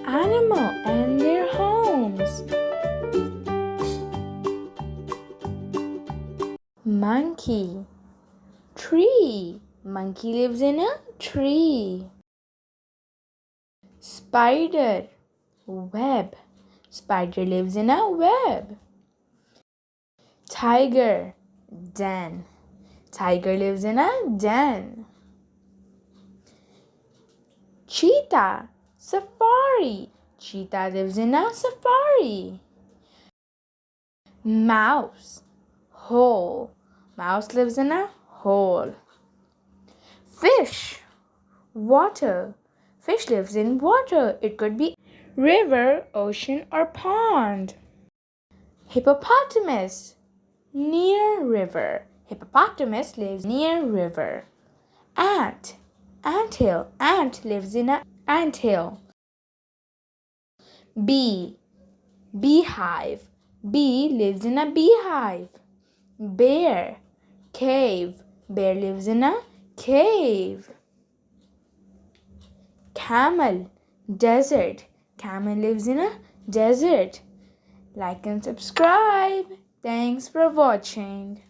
animal and their homes. Monkey. Tree. Monkey lives in a tree. Spider. Web. Spider lives in a web. Tiger. Den. Tiger lives in a den. Cheetah. Safari. Cheetah lives in a safari. Mouse. Hole. Mouse lives in a hole. Fish. Water. Fish lives in water. It could be river, ocean, or pond. Hippopotamus. Near river. Hippopotamus lives near river. Ant. Anthill. Ant lives in an anthill. Bee. Beehive. Bee lives in a beehive. Bear. Cave. Bear lives in a cave. Camel. Desert. Camel lives in a desert. Like and subscribe. Thanks for watching.